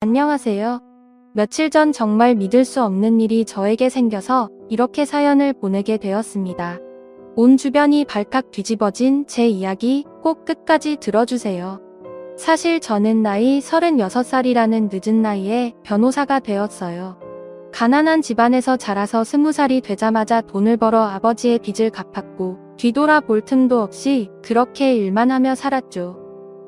안녕하세요. 며칠 전 정말 믿을 수 없는 일이 저에게 생겨서 이렇게 사연을 보내게 되었습니다. 온 주변이 발칵 뒤집어진 제 이야기 꼭 끝까지 들어주세요. 사실 저는 나이 36살이라는 늦은 나이에 변호사가 되었어요. 가난한 집안에서 자라서 20살이 되자마자 돈을 벌어 아버지의 빚을 갚았고 뒤돌아볼 틈도 없이 그렇게 일만 하며 살았죠.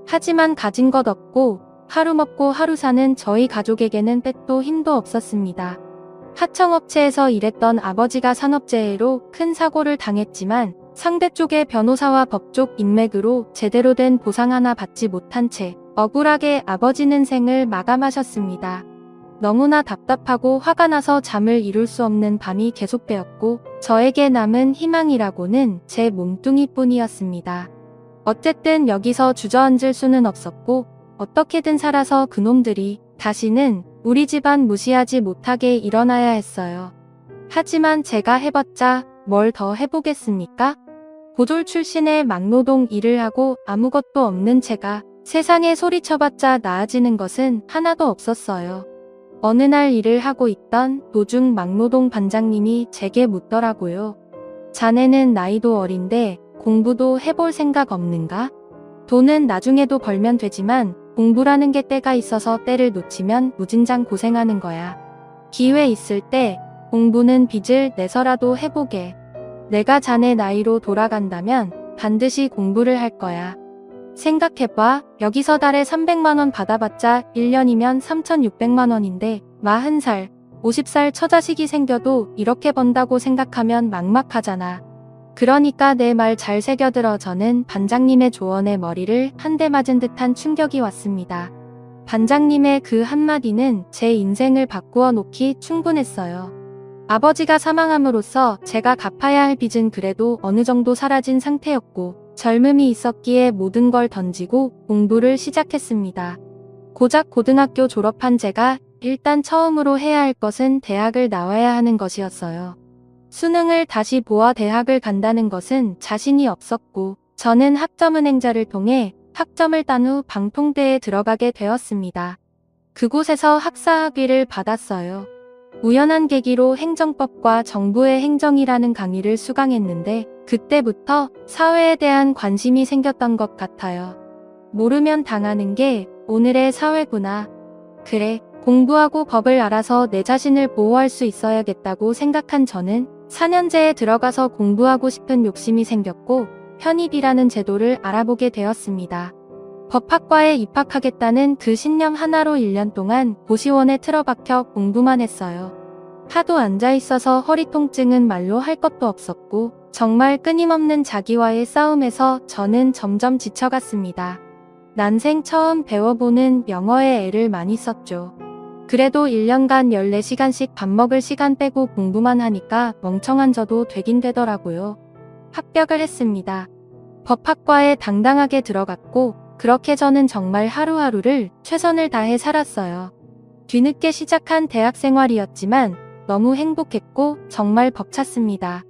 하지만 가진 것 없고 하루 먹고 하루 사는 저희 가족에게는 빼도 힘도 없었습니다. 하청업체에서 일했던 아버지가 산업재해로 큰 사고를 당했지만 상대 쪽의 변호사와 법쪽 인맥으로 제대로 된 보상 하나 받지 못한 채 억울하게 아버지는 생을 마감하셨습니다. 너무나 답답하고 화가 나서 잠을 이룰 수 없는 밤이 계속되었고 저에게 남은 희망이라고는 제 몸뚱이뿐이었습니다. 어쨌든 여기서 주저앉을 수는 없었고 어떻게든 살아서 그놈들이 다시는 우리 집안 무시하지 못하게 일어나야 했어요. 하지만 제가 해봤자 뭘 더 해보겠습니까? 고졸 출신의 막노동 일을 하고 아무것도 없는 제가 세상에 소리쳐봤자 나아지는 것은 하나도 없었어요. 어느 날 일을 하고 있던 도중 막노동 반장님이 제게 묻더라고요. 자네는 나이도 어린데 공부도 해볼 생각 없는가? 돈은 나중에도 벌면 되지만 공부라는 게 때가 있어서 때를 놓치면 무진장 고생하는 거야. 기회 있을 때 공부는 빚을 내서라도 해보게. 내가 자네 나이로 돌아간다면 반드시 공부를 할 거야. 생각해봐. 여기서 달에 300만 원 받아봤자 1년이면 3,600만 원인데 40살, 50살 처자식이 생겨도 이렇게 번다고 생각하면 막막하잖아. 그러니까 내 말 잘 새겨들어. 저는 반장님의 조언에 머리를 한 대 맞은 듯한 충격이 왔습니다. 반장님의 그 한마디는 제 인생을 바꾸어 놓기 충분했어요. 아버지가 사망함으로써 제가 갚아야 할 빚은 그래도 어느 정도 사라진 상태였고 젊음이 있었기에 모든 걸 던지고 공부를 시작했습니다. 고작 고등학교 졸업한 제가 일단 처음으로 해야 할 것은 대학을 나와야 하는 것이었어요. 수능을 다시 보아 대학을 간다는 것은 자신이 없었고 저는 학점은행자를 통해 학점을 딴 후 방통대에 들어가게 되었습니다. 그곳에서 학사학위를 받았어요. 우연한 계기로 행정법과 정부의 행정이라는 강의를 수강했는데 그때부터 사회에 대한 관심이 생겼던 것 같아요. 모르면 당하는 게 오늘의 사회구나. 그래, 공부하고 법을 알아서 내 자신을 보호할 수 있어야겠다고 생각한 저는 4년제에 들어가서 공부하고 싶은 욕심이 생겼고 편입이라는 제도를 알아보게 되었습니다. 법학과에 입학하겠다는 그 신념 하나로 1년 동안 고시원에 틀어박혀 공부만 했어요. 하도 앉아있어서 허리 통증은 말로 할 것도 없었고 정말 끊임없는 자기와의 싸움에서 저는 점점 지쳐갔습니다. 난생 처음 배워보는 영어에 애를 많이 썼죠. 그래도 1년간 14시간씩 밥 먹을 시간 빼고 공부만 하니까 멍청한 저도 되긴 되더라고요. 합격을 했습니다. 법학과에 당당하게 들어갔고 그렇게 저는 정말 하루하루를 최선을 다해 살았어요. 뒤늦게 시작한 대학 생활이었지만 너무 행복했고 정말 벅찼습니다.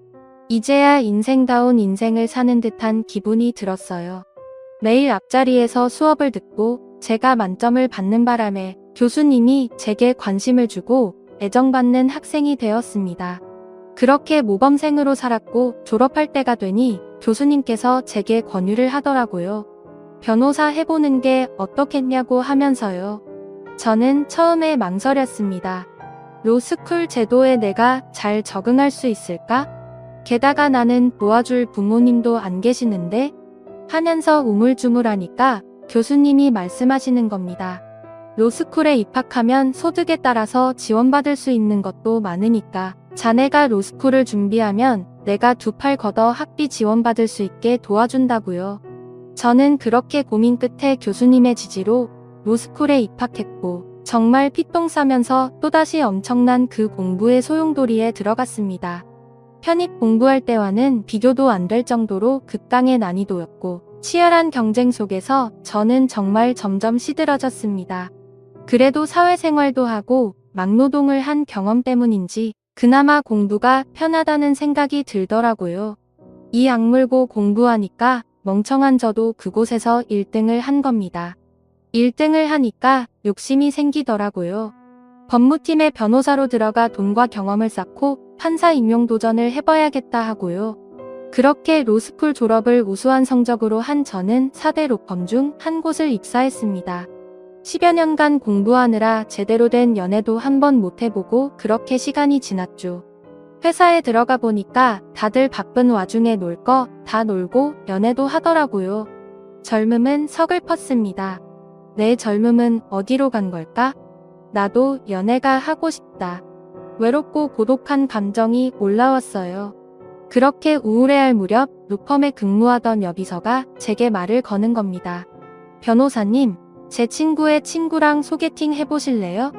이제야 인생다운 인생을 사는 듯한 기분이 들었어요. 매일 앞자리에서 수업을 듣고 제가 만점을 받는 바람에 교수님이 제게 관심을 주고 애정받는 학생이 되었습니다. 그렇게 모범생으로 살았고 졸업할 때가 되니 교수님께서 제게 권유를 하더라고요. 변호사 해보는 게 어떻겠냐고 하면서요. 저는 처음에 망설였습니다. 로스쿨 제도에 내가 잘 적응할 수 있을까? 게다가 나는 도와줄 부모님도 안 계시는데? 하면서 우물쭈물하니까 교수님이 말씀하시는 겁니다. 로스쿨에 입학하면 소득에 따라서 지원받을 수 있는 것도 많으니까 자네가 로스쿨을 준비하면 내가 두 팔 걷어 학비 지원받을 수 있게 도와준다고요. 저는 그렇게 고민 끝에 교수님의 지지로 로스쿨에 입학했고 정말 피똥 싸면서 또다시 엄청난 그 공부의 소용돌이에 들어갔습니다. 편입 공부할 때와는 비교도 안 될 정도로 극강의 난이도였고 치열한 경쟁 속에서 저는 정말 점점 시들어졌습니다. 그래도 사회생활도 하고 막노동을 한 경험 때문인지 그나마 공부가 편하다는 생각이 들더라고요. 이 악물고 공부하니까 멍청한 저도 그곳에서 1등을 한 겁니다. 1등을 하니까 욕심이 생기더라고요. 법무팀의 변호사로 들어가 돈과 경험을 쌓고 판사 임용 도전을 해봐야겠다 하고요. 그렇게 로스쿨 졸업을 우수한 성적으로 한 저는 4대 로펌 중 한 곳을 입사했습니다. 10여 년간 공부하느라 제대로 된 연애도 한 번 못 해보고 그렇게 시간이 지났죠. 회사에 들어가 보니까 다들 바쁜 와중에 놀 거 다 놀고 연애도 하더라고요. 젊음은 서글펐습니다. 내 젊음은 어디로 간 걸까? 나도 연애가 하고 싶다. 외롭고 고독한 감정이 올라왔어요. 그렇게 우울해할 무렵 로펌에 근무하던 여비서가 제게 말을 거는 겁니다. 변호사님, 제 친구의 친구랑 소개팅 해보실래요?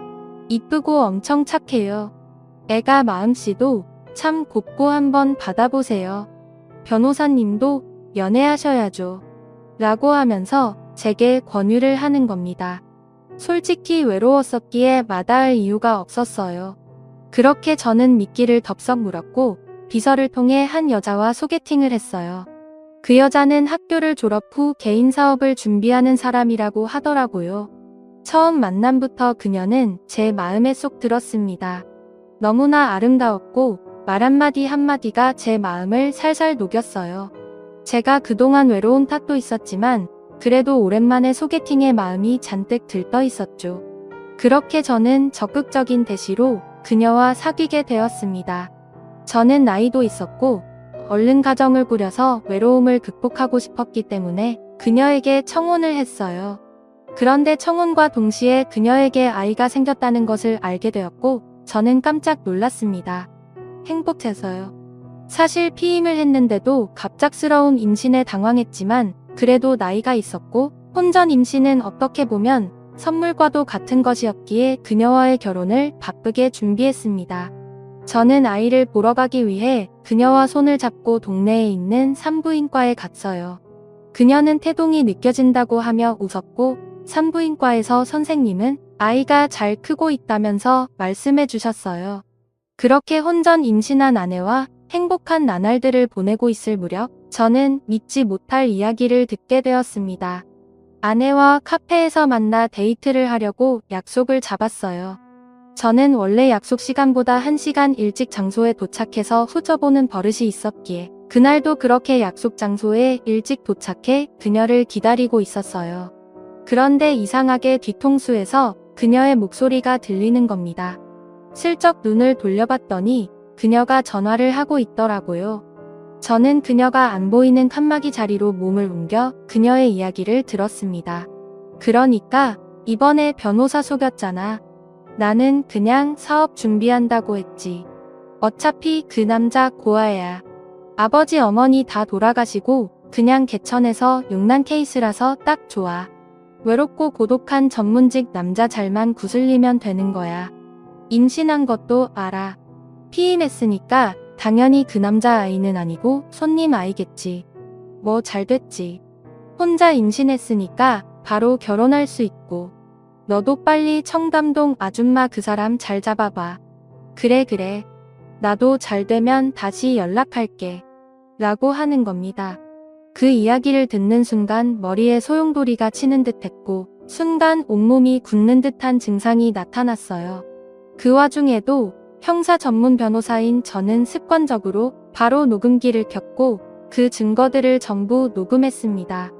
이쁘고 엄청 착해요. 애가 마음씨도 참 곱고 한번 받아보세요. 변호사님도 연애하셔야죠. 라고 하면서 제게 권유를 하는 겁니다. 솔직히 외로웠었기에 마다할 이유가 없었어요. 그렇게 저는 미끼를 덥석 물었고 비서를 통해 한 여자와 소개팅을 했어요. 그 여자는 학교를 졸업 후 개인 사업을 준비하는 사람이라고 하더라고요. 처음 만남부터 그녀는 제 마음에 쏙 들었습니다. 너무나 아름다웠고 말 한마디 한마디가 제 마음을 살살 녹였어요. 제가 그동안 외로운 탓도 있었지만 그래도 오랜만에 소개팅에 마음이 잔뜩 들떠 있었죠. 그렇게 저는 적극적인 대시로 그녀와 사귀게 되었습니다. 저는 나이도 있었고 얼른 가정을 꾸려서 외로움을 극복하고 싶었기 때문에 그녀에게 청혼을 했어요. 그런데 청혼과 동시에 그녀에게 아이가 생겼다는 것을 알게 되었고 저는 깜짝 놀랐습니다. 행복해서요. 사실 피임을 했는데도 갑작스러운 임신에 당황했지만 그래도 나이가 있었고 혼전 임신은 어떻게 보면 선물과도 같은 것이었기에 그녀와의 결혼을 바쁘게 준비했습니다. 저는 아이를 보러 가기 위해 그녀와 손을 잡고 동네에 있는 산부인과에 갔어요. 그녀는 태동이 느껴진다고 하며 웃었고 산부인과에서 선생님은 아이가 잘 크고 있다면서 말씀해 주셨어요. 그렇게 혼전 임신한 아내와 행복한 나날들을 보내고 있을 무렵 저는 믿지 못할 이야기를 듣게 되었습니다. 아내와 카페에서 만나 데이트를 하려고 약속을 잡았어요. 저는 원래 약속 시간보다 1시간 일찍 장소에 도착해서 후져보는 버릇이 있었기에 그날도 그렇게 약속 장소에 일찍 도착해 그녀를 기다리고 있었어요. 그런데 이상하게 뒤통수에서 그녀의 목소리가 들리는 겁니다. 슬쩍 눈을 돌려봤더니 그녀가 전화를 하고 있더라고요. 저는 그녀가 안 보이는 칸막이 자리로 몸을 옮겨 그녀의 이야기를 들었습니다. 그러니까 이번에 변호사 속였잖아. 나는 그냥 사업 준비한다고 했지. 어차피 그 남자 고아야. 아버지 어머니 다 돌아가시고 그냥 개천에서 용난 케이스라서 딱 좋아. 외롭고 고독한 전문직 남자 잘만 구슬리면 되는 거야. 임신한 것도 알아. 피임했으니까 당연히 그 남자 아이는 아니고 손님 아이겠지. 뭐 잘 됐지. 혼자 임신했으니까 바로 결혼할 수 있고. 너도 빨리 청담동 아줌마 그 사람 잘 잡아봐. 그래. 나도 잘 되면 다시 연락할게. 라고 하는 겁니다. 그 이야기를 듣는 순간 머리에 소용돌이가 치는 듯 했고 순간 온몸이 굳는 듯한 증상이 나타났어요. 그 와중에도 형사 전문 변호사인 저는 습관적으로 바로 녹음기를 켰고 그 증거들을 전부 녹음했습니다.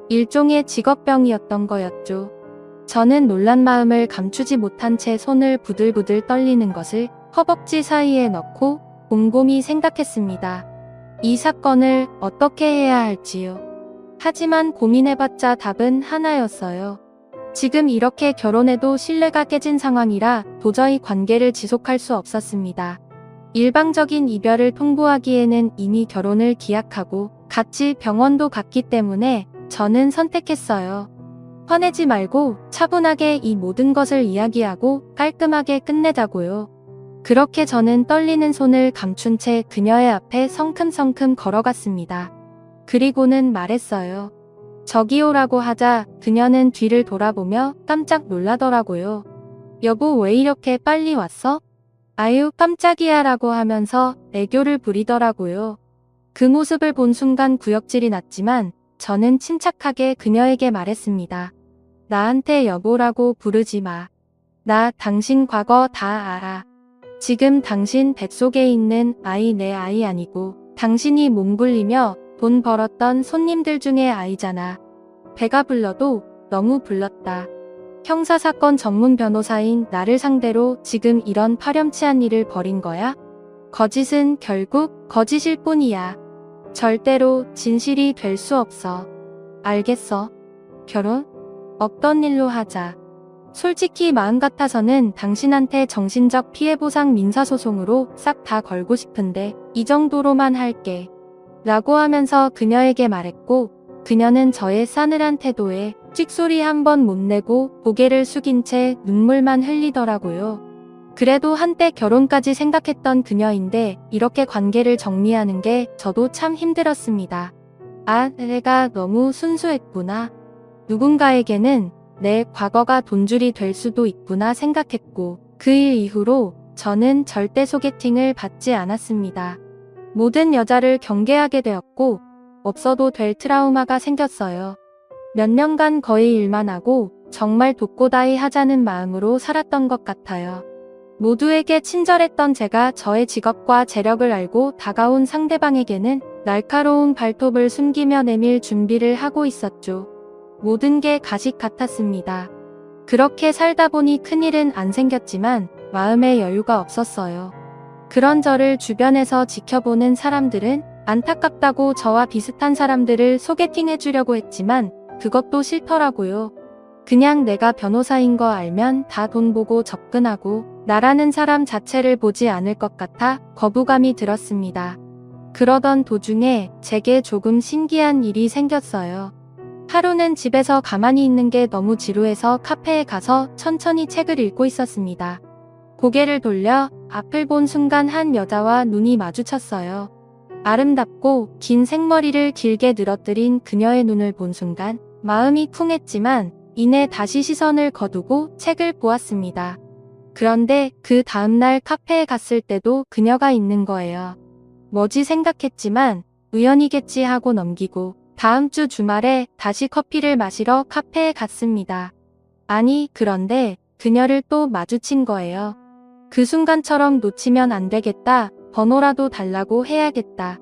일종의 직업병이었던 거였죠. 저는 놀란 마음을 감추지 못한 채 손을 부들부들 떨리는 것을 허벅지 사이에 넣고 곰곰이 생각했습니다. 이 사건을 어떻게 해야 할지요. 하지만 고민해봤자 답은 하나였어요. 지금 이렇게 결혼해도 신뢰가 깨진 상황이라 도저히 관계를 지속할 수 없었습니다. 일방적인 이별을 통보하기에는 이미 결혼을 기약하고 같이 병원도 갔기 때문에 저는 선택했어요. 화내지 말고 차분하게 이 모든 것을 이야기하고 깔끔하게 끝내자고요. 그렇게 저는 떨리는 손을 감춘 채 그녀의 앞에 성큼성큼 걸어갔습니다. 그리고는 말했어요. 저기요라고 하자 그녀는 뒤를 돌아보며 깜짝 놀라더라고요. 여보 왜 이렇게 빨리 왔어? 아유 깜짝이야 라고 하면서 애교를 부리더라고요. 그 모습을 본 순간 구역질이 났지만 저는 침착하게 그녀에게 말했습니다. 나한테 여보라고 부르지 마. 나 당신 과거 다 알아. 지금 당신 뱃속에 있는 아이 내 아이 아니고 당신이 몸 굴리며 돈 벌었던 손님들 중에 아이잖아. 배가 불러도 너무 불렀다. 형사사건 전문 변호사인 나를 상대로 지금 이런 파렴치한 일을 벌인 거야? 거짓은 결국 거짓일 뿐이야. 절대로 진실이 될 수 없어. 알겠어. 결혼? 없던 일로 하자. 솔직히 마음 같아서는 당신한테 정신적 피해보상 민사소송으로 싹 다 걸고 싶은데 이 정도로만 할게. 라고 하면서 그녀에게 말했고 그녀는 저의 싸늘한 태도에 찍소리 한 번 못 내고 고개를 숙인 채 눈물만 흘리더라고요. 그래도 한때 결혼까지 생각했던 그녀인데 이렇게 관계를 정리하는 게 저도 참 힘들었습니다. 아, 내가 너무 순수했구나. 누군가에게는 내 과거가 돈줄이 될 수도 있구나 생각했고 그 일 이후로 저는 절대 소개팅을 받지 않았습니다. 모든 여자를 경계하게 되었고 없어도 될 트라우마가 생겼어요. 몇 년간 거의 일만 하고 정말 독고다이 하자는 마음으로 살았던 것 같아요. 모두에게 친절했던 제가 저의 직업과 재력을 알고 다가온 상대방에게는 날카로운 발톱을 숨기며 내밀 준비를 하고 있었죠. 모든 게 가식 같았습니다. 그렇게 살다 보니 큰일은 안 생겼지만 마음의 여유가 없었어요. 그런 저를 주변에서 지켜보는 사람들은 안타깝다고 저와 비슷한 사람들을 소개팅해주려고 했지만 그것도 싫더라고요. 그냥 내가 변호사인 거 알면 다 돈 보고 접근하고 나라는 사람 자체를 보지 않을 것 같아 거부감이 들었습니다. 그러던 도중에 제게 조금 신기한 일이 생겼어요. 하루는 집에서 가만히 있는 게 너무 지루해서 카페에 가서 천천히 책을 읽고 있었습니다. 고개를 돌려 앞을 본 순간 한 여자와 눈이 마주쳤어요. 아름답고 긴 생머리를 길게 늘어뜨린 그녀의 눈을 본 순간 마음이 쿵했지만 이내 다시 시선을 거두고 책을 보았습니다. 그런데 그 다음날 카페에 갔을 때도 그녀가 있는 거예요. 뭐지 생각했지만 우연이겠지 하고 넘기고 다음 주 주말에 다시 커피를 마시러 카페에 갔습니다. 아니, 그런데 그녀를 또 마주친 거예요. 그 순간처럼 놓치면 안 되겠다. 번호라도 달라고 해야겠다.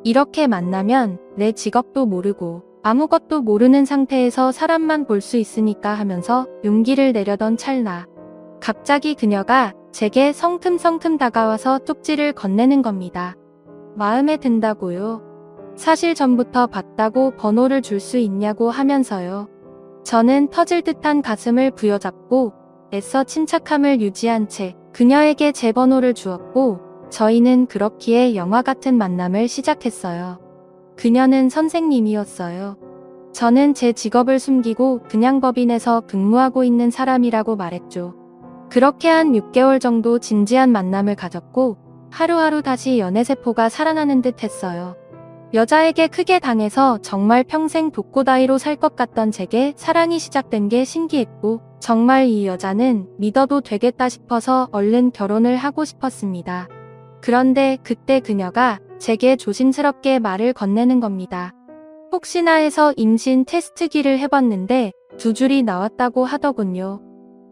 이렇게 만나면 내 직업도 모르고 아무것도 모르는 상태에서 사람만 볼 수 있으니까 하면서 용기를 내려던 찰나. 갑자기 그녀가 제게 성큼성큼 다가와서 쪽지를 건네는 겁니다. 마음에 든다고요. 사실 전부터 봤다고 번호를 줄 수 있냐고 하면서요. 저는 터질 듯한 가슴을 부여잡고 애써 침착함을 유지한 채 그녀에게 제 번호를 주었고 저희는 그렇기에 영화 같은 만남을 시작했어요. 그녀는 선생님이었어요. 저는 제 직업을 숨기고 그냥 법인에서 근무하고 있는 사람이라고 말했죠. 그렇게 한 6개월 정도 진지한 만남을 가졌고 하루하루 다시 연애세포가 살아나는 듯 했어요. 여자에게 크게 당해서 정말 평생 독고다이로 살 것 같던 제게 사랑이 시작된 게 신기했고 정말 이 여자는 믿어도 되겠다 싶어서 얼른 결혼을 하고 싶었습니다. 그런데 그때 그녀가 제게 조심스럽게 말을 건네는 겁니다. 혹시나 해서 임신 테스트기를 해봤는데 2줄이 나왔다고 하더군요.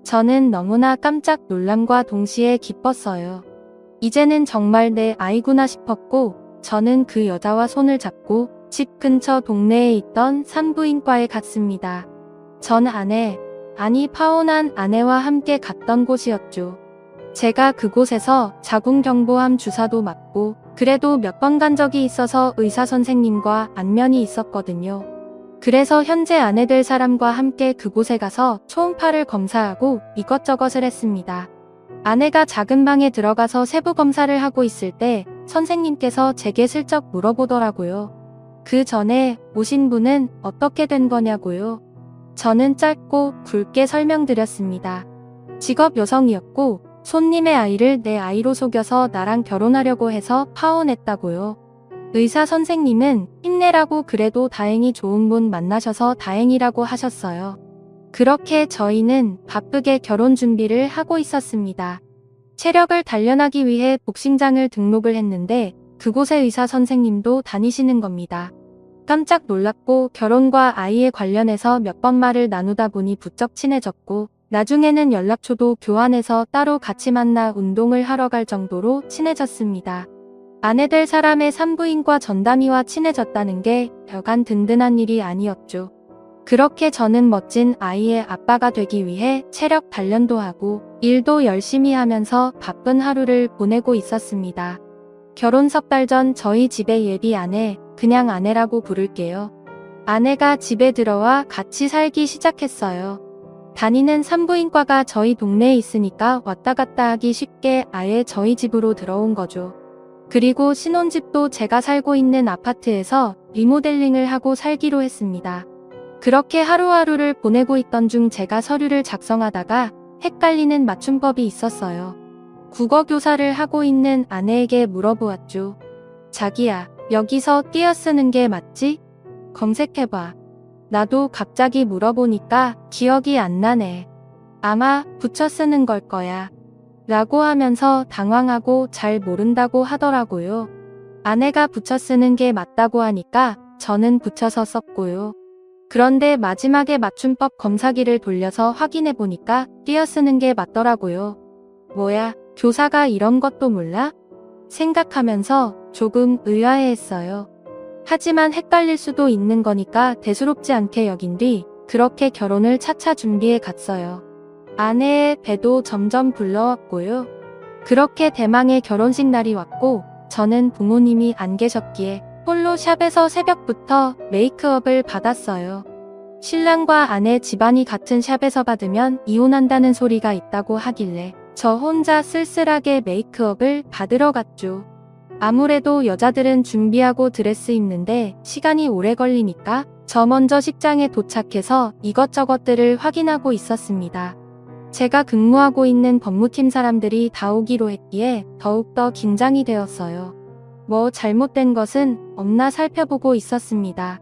저는 너무나 깜짝 놀람과 동시에 기뻤어요. 이제는 정말 내 아이구나 싶었고 저는 그 여자와 손을 잡고 집 근처 동네에 있던 산부인과에 갔습니다. 전 파혼한 아내와 함께 갔던 곳이었죠. 제가 그곳에서 자궁경부암 주사도 맞고 그래도 몇 번 간 적이 있어서 의사 선생님과 안면이 있었거든요. 그래서 현재 아내 될 사람과 함께 그곳에 가서 초음파를 검사하고 이것저것을 했습니다. 아내가 작은 방에 들어가서 세부 검사를 하고 있을 때 선생님께서 제게 슬쩍 물어보더라고요. 그 전에 오신 분은 어떻게 된 거냐고요. 저는 짧고 굵게 설명드렸습니다. 직업 여성이었고 손님의 아이를 내 아이로 속여서 나랑 결혼하려고 해서 파혼했다고요. 의사 선생님은 힘내라고 그래도 다행히 좋은 분 만나셔서 다행이라고 하셨어요. 그렇게 저희는 바쁘게 결혼 준비를 하고 있었습니다. 체력을 단련하기 위해 복싱장을 등록을 했는데 그곳의 의사 선생님도 다니시는 겁니다. 깜짝 놀랐고 결혼과 아이에 관련해서 몇 번 말을 나누다 보니 부쩍 친해졌고 나중에는 연락처도 교환해서 따로 같이 만나 운동을 하러 갈 정도로 친해졌습니다. 아내 될 사람의 산부인과 전담의와 친해졌다는 게 여간 든든한 일이 아니었죠. 그렇게 저는 멋진 아이의 아빠가 되기 위해 체력 단련도 하고 일도 열심히 하면서 바쁜 하루를 보내고 있었습니다. 결혼 석 달 전 저희 집의 예비 아내, 그냥 아내라고 부를게요. 아내가 집에 들어와 같이 살기 시작했어요. 다니는 산부인과가 저희 동네에 있으니까 왔다 갔다 하기 쉽게 아예 저희 집으로 들어온 거죠. 그리고 신혼집도 제가 살고 있는 아파트에서 리모델링을 하고 살기로 했습니다. 그렇게 하루하루를 보내고 있던 중 제가 서류를 작성하다가 헷갈리는 맞춤법이 있었어요. 국어교사를 하고 있는 아내에게 물어보았죠. 자기야, 여기서 띄어쓰는 게 맞지? 검색해봐. 나도 갑자기 물어보니까 기억이 안 나네. 아마 붙여 쓰는 걸 거야. 라고 하면서 당황하고 잘 모른다고 하더라고요. 아내가 붙여 쓰는 게 맞다고 하니까 저는 붙여서 썼고요. 그런데 마지막에 맞춤법 검사기를 돌려서 확인해 보니까 띄어쓰는 게 맞더라고요. 뭐야, 교사가 이런 것도 몰라? 생각하면서 조금 의아해했어요. 하지만 헷갈릴 수도 있는 거니까 대수롭지 않게 여긴 뒤 그렇게 결혼을 차차 준비해 갔어요. 아내의 배도 점점 불러왔고요. 그렇게 대망의 결혼식 날이 왔고 저는 부모님이 안 계셨기에 홀로 샵에서 새벽부터 메이크업을 받았어요. 신랑과 아내 집안이 같은 샵에서 받으면 이혼한다는 소리가 있다고 하길래 저 혼자 쓸쓸하게 메이크업을 받으러 갔죠. 아무래도 여자들은 준비하고 드레스 입는데 시간이 오래 걸리니까 저 먼저 식장에 도착해서 이것저것들을 확인하고 있었습니다. 제가 근무하고 있는 법무팀 사람들이 다 오기로 했기에 더욱더 긴장이 되었어요. 뭐 잘못된 것은 없나 살펴보고 있었습니다.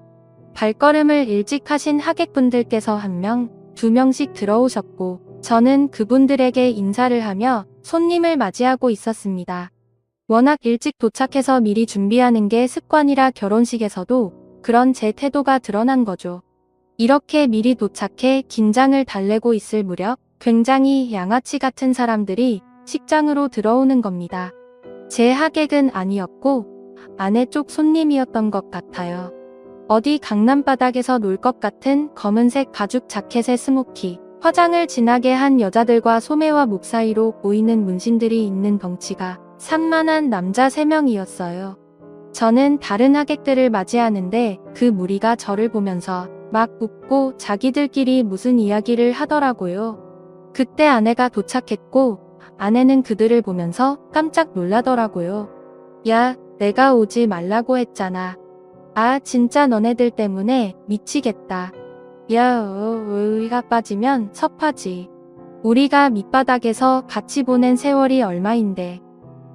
발걸음을 일찍 하신 하객분들께서 1명, 2명씩 들어오셨고 저는 그분들에게 인사를 하며 손님을 맞이하고 있었습니다. 워낙 일찍 도착해서 미리 준비하는 게 습관이라 결혼식에서도 그런 제 태도가 드러난 거죠. 이렇게 미리 도착해 긴장을 달래고 있을 무렵 굉장히 양아치 같은 사람들이 식장으로 들어오는 겁니다. 제 하객은 아니었고 아내 쪽 손님이었던 것 같아요. 어디 강남 바닥에서 놀 것 같은 검은색 가죽 자켓에 스모키, 화장을 진하게 한 여자들과 소매와 목 사이로 보이는 문신들이 있는 덩치가 산만한 남자 3명이었어요. 저는 다른 하객들을 맞이하는데 그 무리가 저를 보면서 막 웃고 자기들끼리 무슨 이야기를 하더라고요. 그때 아내가 도착했고 아내는 그들을 보면서 깜짝 놀라더라고요. 야, 내가 오지 말라고 했잖아. 아, 진짜 너네들 때문에 미치겠다. 야, 의가 빠지면 섭하지. 우리가 밑바닥에서 같이 보낸 세월이 얼마인데.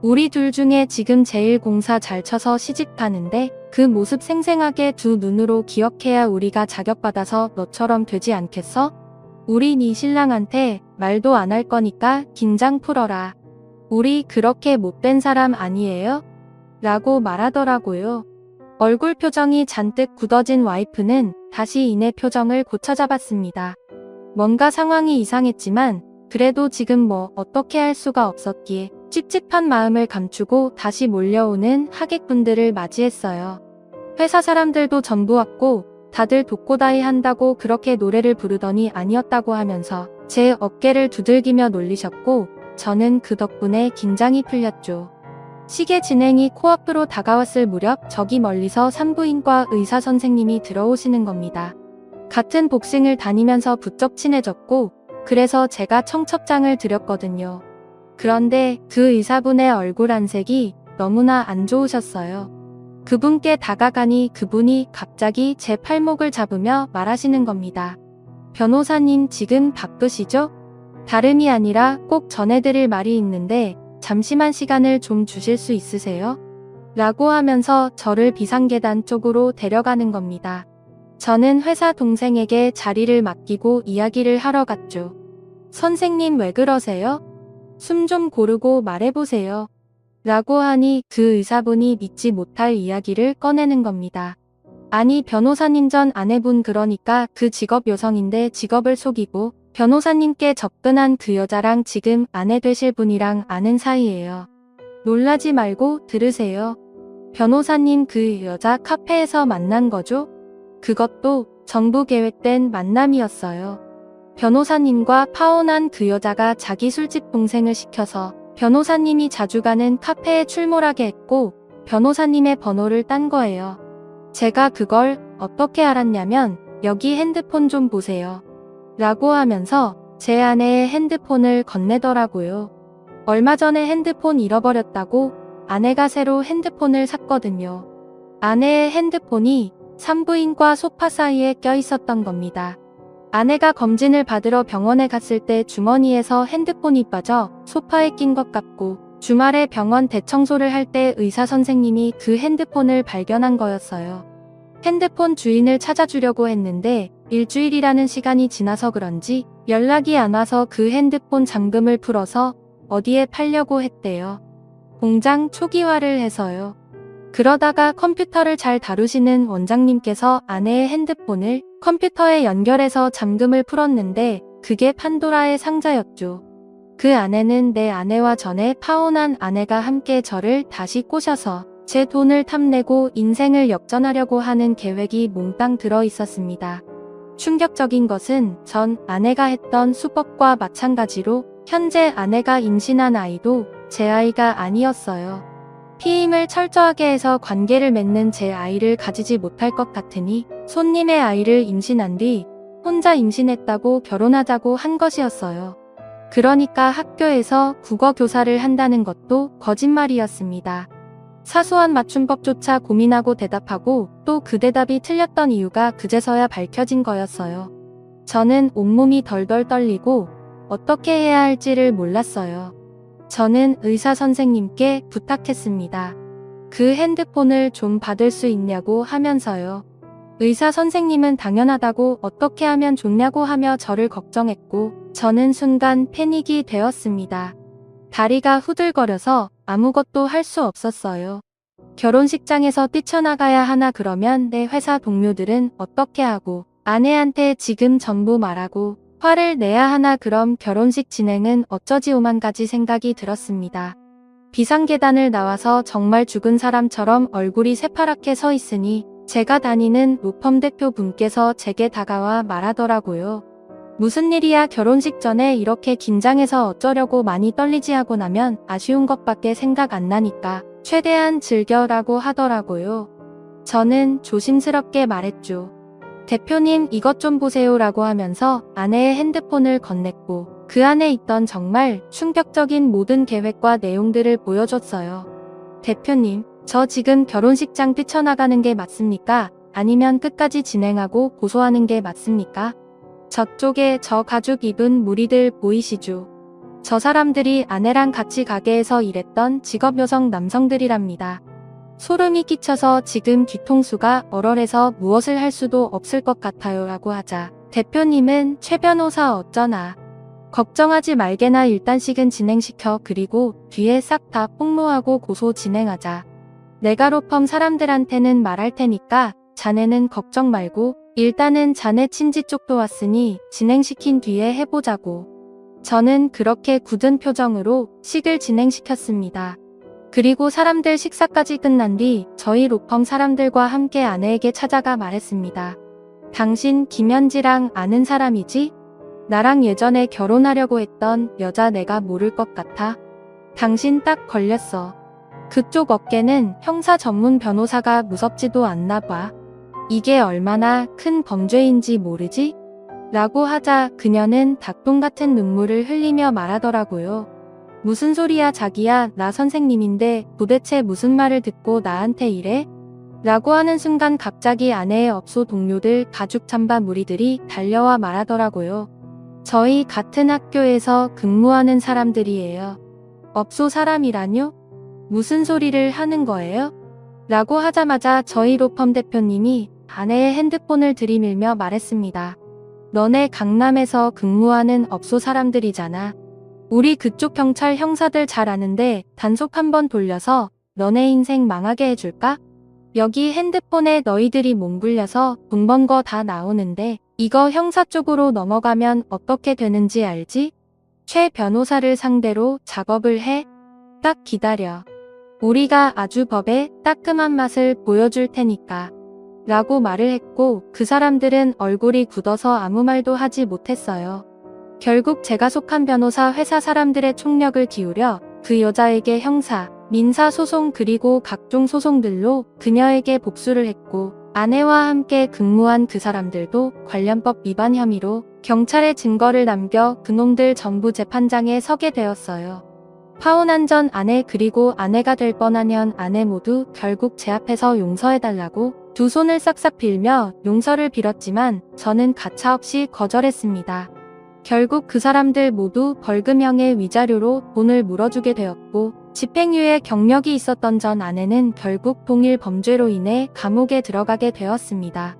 우리 둘 중에 지금 제일 공사 잘 쳐서 시집가는데 그 모습 생생하게 두 눈으로 기억해야 우리가 자격받아서 너처럼 되지 않겠어? 우리 네 신랑한테 말도 안 할 거니까 긴장 풀어라. 우리 그렇게 못된 사람 아니에요? 라고 말하더라고요. 얼굴 표정이 잔뜩 굳어진 와이프는 다시 이내 표정을 고쳐잡았습니다. 뭔가 상황이 이상했지만 그래도 지금 뭐 어떻게 할 수가 없었기에 찝찝한 마음을 감추고 다시 몰려오는 하객분들을 맞이했어요. 회사 사람들도 전부 왔고 다들 독고다이 한다고 그렇게 노래를 부르더니 아니었다고 하면서 제 어깨를 두들기며 놀리셨고 저는 그 덕분에 긴장이 풀렸죠. 시계 진행이 코앞으로 다가왔을 무렵 저기 멀리서 산부인과 의사 선생님이 들어오시는 겁니다. 같은 복싱을 다니면서 부쩍 친해졌고 그래서 제가 청첩장을 드렸거든요. 그런데 그 의사분의 얼굴 안색이 너무나 안 좋으셨어요. 그분께 다가가니 그분이 갑자기 제 팔목을 잡으며 말하시는 겁니다. 변호사님 지금 바쁘시죠? 다름이 아니라 꼭 전해드릴 말이 있는데 잠시만 시간을 좀 주실 수 있으세요? 라고 하면서 저를 비상계단 쪽으로 데려가는 겁니다. 저는 회사 동생에게 자리를 맡기고 이야기를 하러 갔죠. 선생님 왜 그러세요? 숨 좀 고르고 말해보세요. 라고 하니 그 의사분이 믿지 못할 이야기를 꺼내는 겁니다. 아니 변호사님 전 아내분 그러니까 그 직업 여성인데 직업을 속이고 변호사님께 접근한 그 여자랑 지금 아내 되실 분이랑 아는 사이예요. 놀라지 말고 들으세요. 변호사님 그 여자 카페에서 만난 거죠? 그것도 전부 계획된 만남이었어요. 변호사님과 파혼한 그 여자가 자기 술집 동생을 시켜서 변호사님이 자주 가는 카페에 출몰하게 했고 변호사님의 번호를 딴 거예요. 제가 그걸 어떻게 알았냐면 여기 핸드폰 좀 보세요. 라고 하면서 제 아내의 핸드폰을 건네더라고요. 얼마 전에 핸드폰 잃어버렸다고 아내가 새로 핸드폰을 샀거든요. 아내의 핸드폰이 산부인과 소파 사이에 껴 있었던 겁니다. 아내가 검진을 받으러 병원에 갔을 때 주머니에서 핸드폰이 빠져 소파에 낀 것 같고 주말에 병원 대청소를 할 때 의사 선생님이 그 핸드폰을 발견한 거였어요. 핸드폰 주인을 찾아주려고 했는데 일주일이라는 시간이 지나서 그런지 연락이 안 와서 그 핸드폰 잠금을 풀어서 어디에 팔려고 했대요. 공장 초기화를 해서요. 그러다가 컴퓨터를 잘 다루시는 원장님께서 아내의 핸드폰을 컴퓨터에 연결해서 잠금을 풀었는데 그게 판도라의 상자였죠. 그 안에는 내 아내와 전에 파혼한 아내가 함께 저를 다시 꼬셔서 제 돈을 탐내고 인생을 역전하려고 하는 계획이 몽땅 들어 있었습니다. 충격적인 것은 전 아내가 했던 수법과 마찬가지로 현재 아내가 임신한 아이도 제 아이가 아니었어요. 피임을 철저하게 해서 관계를 맺는 제 아이를 가지지 못할 것 같으니 손님의 아이를 임신한 뒤 혼자 임신했다고 결혼하자고 한 것이었어요. 그러니까 학교에서 국어 교사를 한다는 것도 거짓말이었습니다. 사소한 맞춤법조차 고민하고 대답하고 또 그 대답이 틀렸던 이유가 그제서야 밝혀진 거였어요. 저는 온몸이 덜덜 떨리고 어떻게 해야 할지를 몰랐어요. 저는 의사 선생님께 부탁했습니다. 그 핸드폰을 좀 받을 수 있냐고 하면서요. 의사 선생님은 당연하다고 어떻게 하면 좋냐고 하며 저를 걱정했고 저는 순간 패닉이 되었습니다. 다리가 후들거려서 아무것도 할 수 없었어요. 결혼식장에서 뛰쳐나가야 하나 그러면 내 회사 동료들은 어떻게 하고 아내한테 지금 전부 말하고 화를 내야 하나 그럼 결혼식 진행은 어쩌지 오만 가지 생각이 들었습니다. 비상계단을 나와서 정말 죽은 사람처럼 얼굴이 새파랗게 서 있으니 제가 다니는 로펌 대표분께서 제게 다가와 말하더라고요. 무슨 일이야 결혼식 전에 이렇게 긴장해서 어쩌려고 많이 떨리지 하고 나면 아쉬운 것밖에 생각 안 나니까 최대한 즐겨라고 하더라고요. 저는 조심스럽게 말했죠. 대표님 이것 좀 보세요 라고 하면서 아내의 핸드폰을 건넸고 그 안에 있던 정말 충격적인 모든 계획과 내용들을 보여줬어요. 대표님, 저 지금 결혼식장 뛰쳐나가는 게 맞습니까? 아니면 끝까지 진행하고 고소하는 게 맞습니까? 저쪽에 저 가죽 입은 무리들 보이시죠? 저 사람들이 아내랑 같이 가게에서 일했던 직업 여성 남성들이랍니다. 소름이 끼쳐서 지금 뒤통수가 얼얼해서 무엇을 할 수도 없을 것 같아요 라고 하자 대표님은 최 변호사 어쩌나 걱정하지 말게나 일단식은 진행시켜 그리고 뒤에 싹 다 폭로하고 고소 진행하자. 내가 로펌 사람들한테는 말할 테니까 자네는 걱정 말고 일단은 자네 친지 쪽도 왔으니 진행시킨 뒤에 해보자고. 저는 그렇게 굳은 표정으로 식을 진행시켰습니다. 그리고 사람들 식사까지 끝난 뒤 저희 로펌 사람들과 함께 아내에게 찾아가 말했습니다. 당신 김현지랑 아는 사람이지? 나랑 예전에 결혼하려고 했던 여자 내가 모를 것 같아? 당신 딱 걸렸어. 그쪽 업계는 형사 전문 변호사가 무섭지도 않나 봐. 이게 얼마나 큰 범죄인지 모르지? 라고 하자 그녀는 닭똥 같은 눈물을 흘리며 말하더라고요. 무슨 소리야 자기야 나 선생님인데 도대체 무슨 말을 듣고 나한테 이래? 라고 하는 순간 갑자기 아내의 업소 동료들 가죽 잠바 무리들이 달려와 말하더라고요. 저희 같은 학교에서 근무하는 사람들이에요. 업소 사람이라뇨? 무슨 소리를 하는 거예요? 라고 하자마자 저희 로펌 대표님이 아내의 핸드폰을 들이밀며 말했습니다. 너네 강남에서 근무하는 업소 사람들이잖아. 우리 그쪽 경찰 형사들 잘 아는데 단속 한번 돌려서 너네 인생 망하게 해줄까? 여기 핸드폰에 너희들이 몸 굴려서 돈 번 거 다 나오는데 이거 형사 쪽으로 넘어가면 어떻게 되는지 알지? 최 변호사를 상대로 작업을 해. 딱 기다려. 우리가 아주 법의 따끔한 맛을 보여줄 테니까. 라고 말을 했고 그 사람들은 얼굴이 굳어서 아무 말도 하지 못했어요. 결국 제가 속한 변호사 회사 사람들의 총력을 기울여 그 여자에게 형사, 민사 소송 그리고 각종 소송들로 그녀에게 복수를 했고 아내와 함께 근무한 그 사람들도 관련법 위반 혐의로 경찰에 증거를 남겨 그놈들 전부 재판장에 서게 되었어요. 파혼한 전 아내 그리고 아내가 될 뻔한 현 아내 모두 결국 제 앞에서 용서해달라고 두 손을 싹싹 빌며 용서를 빌었지만 저는 가차없이 거절했습니다. 결국 그 사람들 모두 벌금형의 위자료로 돈을 물어주게 되었고 집행유예 경력이 있었던 전 아내는 결국 동일 범죄로 인해 감옥에 들어가게 되었습니다.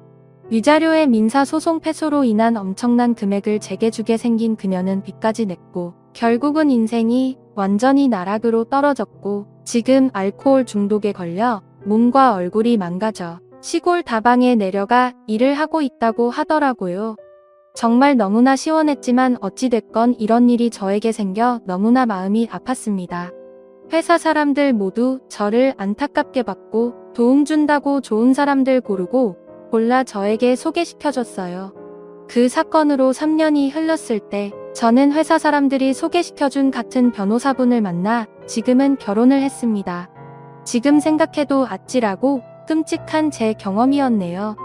위자료의 민사소송 패소로 인한 엄청난 금액을 제게 주게 생긴 그녀는 빚까지 냈고 결국은 인생이 완전히 나락으로 떨어졌고 지금 알코올 중독에 걸려 몸과 얼굴이 망가져 시골 다방에 내려가 일을 하고 있다고 하더라고요. 정말 너무나 시원했지만 어찌됐건 이런 일이 저에게 생겨 너무나 마음이 아팠습니다. 회사 사람들 모두 저를 안타깝게 봤고 도움 준다고 좋은 사람들 고르고 골라 저에게 소개시켜줬어요. 그 사건으로 3년이 흘렀을 때 저는 회사 사람들이 소개시켜준 같은 변호사분을 만나 지금은 결혼을 했습니다. 지금 생각해도 아찔하고 끔찍한 제 경험이었네요.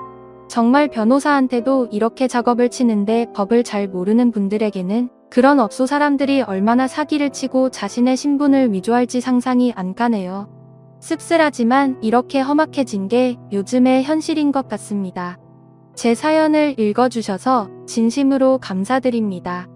정말 변호사한테도 이렇게 작업을 치는데 법을 잘 모르는 분들에게는 그런 업소 사람들이 얼마나 사기를 치고 자신의 신분을 위조할지 상상이 안 가네요. 씁쓸하지만 이렇게 험악해진 게 요즘의 현실인 것 같습니다. 제 사연을 읽어주셔서 진심으로 감사드립니다.